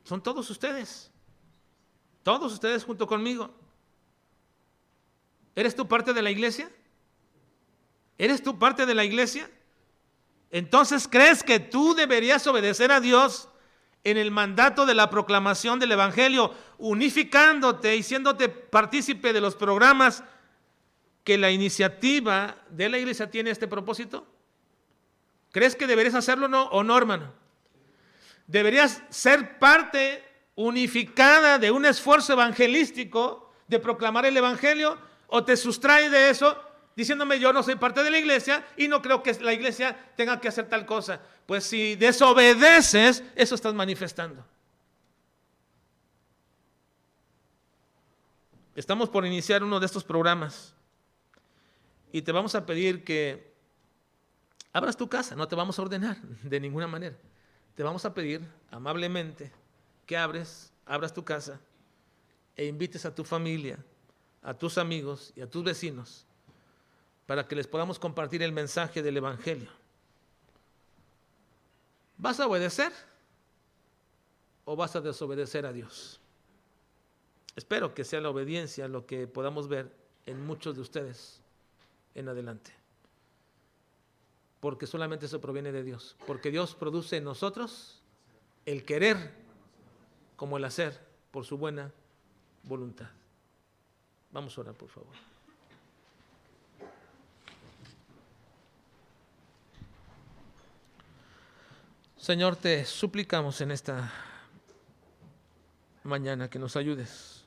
Son todos ustedes. Todos ustedes junto conmigo. ¿Eres tú parte de la iglesia? ¿Eres tú parte de la iglesia? Entonces, ¿crees que tú deberías obedecer a Dios en el mandato de la proclamación del Evangelio, unificándote y siéndote partícipe de los programas que la iniciativa de la iglesia tiene este propósito? ¿Crees que deberías hacerlo o no, hermano? ¿Deberías ser parte unificada de un esfuerzo evangelístico de proclamar el Evangelio? ¿O te sustraes de eso diciéndome yo no soy parte de la iglesia y no creo que la iglesia tenga que hacer tal cosa? Pues si desobedeces, eso estás manifestando. Estamos por iniciar uno de estos programas y te vamos a pedir que abras tu casa, no te vamos a ordenar de ninguna manera. Te vamos a pedir amablemente que abras tu casa e invites a tu familia, a tus amigos y a tus vecinos para que les podamos compartir el mensaje del Evangelio. ¿Vas a obedecer o vas a desobedecer a Dios? Espero que sea la obediencia lo que podamos ver en muchos de ustedes en adelante. Porque solamente eso proviene de Dios. Porque Dios produce en nosotros el querer como el hacer por su buena voluntad. Vamos a orar, por favor. Señor, te suplicamos en esta mañana que nos ayudes.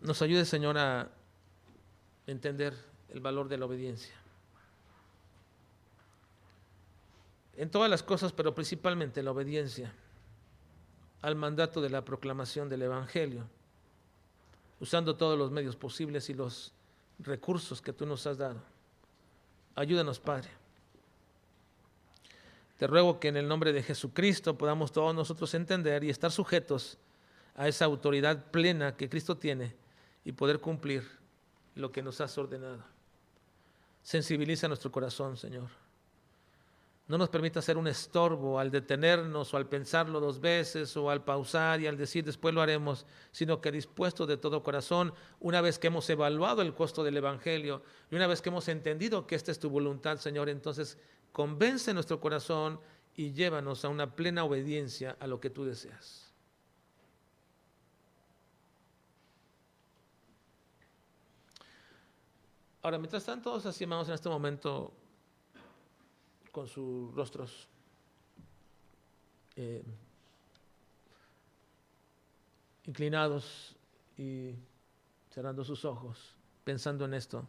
Nos ayudes, Señor, a entender el valor de la obediencia. En todas las cosas, pero principalmente la obediencia al mandato de la proclamación del Evangelio, usando todos los medios posibles y los recursos que tú nos has dado. Ayúdanos, Padre. Te ruego que en el nombre de Jesucristo podamos todos nosotros entender y estar sujetos a esa autoridad plena que Cristo tiene y poder cumplir lo que nos has ordenado. Sensibiliza nuestro corazón, Señor. No nos permita ser un estorbo al detenernos o al pensarlo dos veces o al pausar y al decir después lo haremos, sino que dispuestos de todo corazón, una vez que hemos evaluado el costo del Evangelio y una vez que hemos entendido que esta es tu voluntad, Señor, entonces convence nuestro corazón y llévanos a una plena obediencia a lo que tú deseas. Ahora, mientras tanto, todos así, hermanos, en este momento, con sus rostros inclinados y cerrando sus ojos, pensando en esto,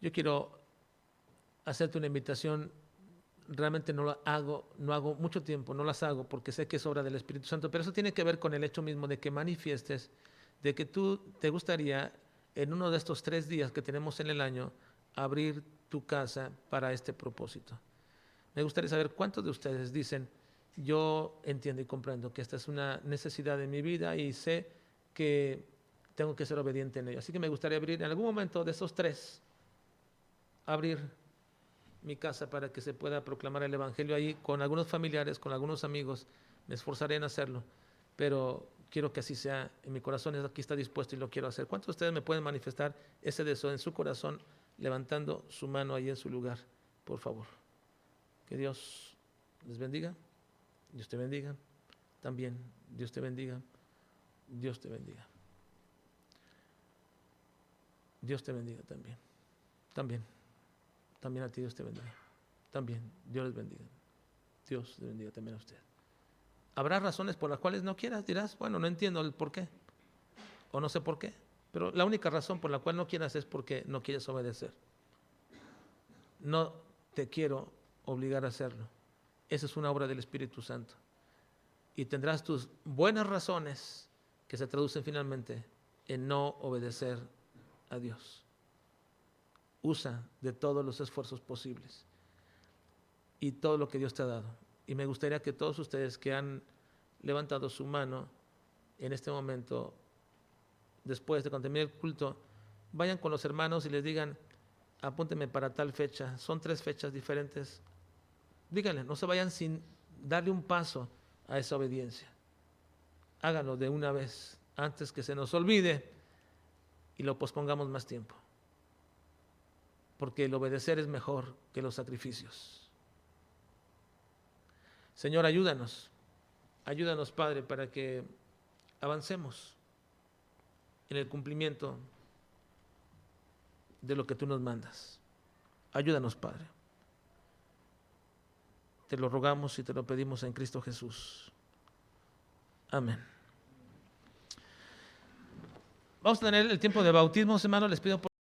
yo quiero hacerte una invitación. Realmente no hago mucho tiempo, no las hago porque sé que es obra del Espíritu Santo, pero eso tiene que ver con el hecho mismo de que manifiestes de que tú te gustaría en uno de estos 3 días que tenemos en el año abrir tu casa para este propósito. Me gustaría saber cuántos de ustedes dicen, yo entiendo y comprendo que esta es una necesidad de mi vida y sé que tengo que ser obediente en ello. Así que me gustaría abrir en algún momento de esos 3, abrir mi casa para que se pueda proclamar el Evangelio ahí con algunos familiares, con algunos amigos. Me esforzaré en hacerlo, pero quiero que así sea en mi corazón. Aquí está dispuesto y lo quiero hacer. ¿Cuántos de ustedes me pueden manifestar ese deseo en su corazón levantando su mano ahí en su lugar? Por favor. Que Dios les bendiga. Dios te bendiga. También Dios te bendiga. Dios te bendiga. Dios te bendiga también. También a ti Dios te bendiga. También Dios les bendiga. Dios les bendiga también a usted. Habrá razones por las cuales no quieras, dirás, bueno, no entiendo el por qué, o no sé por qué, pero la única razón por la cual no quieras es porque no quieres obedecer. No te quiero obligar a hacerlo. Esa es una obra del Espíritu Santo. Y tendrás tus buenas razones que se traducen finalmente en no obedecer a Dios. Usa de todos los esfuerzos posibles y todo lo que Dios te ha dado. Y me gustaría que todos ustedes que han levantado su mano en este momento, después de cuando termine el culto, vayan con los hermanos y les digan, apúntenme para tal fecha. Son 3 fechas diferentes. Díganle, no se vayan sin darle un paso a esa obediencia. Háganlo de una vez, antes que se nos olvide y lo pospongamos más tiempo. Porque el obedecer es mejor que los sacrificios. Señor, ayúdanos, Padre, para que avancemos en el cumplimiento de lo que tú nos mandas. Ayúdanos, Padre. Te lo rogamos y te lo pedimos en Cristo Jesús. Amén. Vamos a tener el tiempo de bautismos, hermanos. Les pido por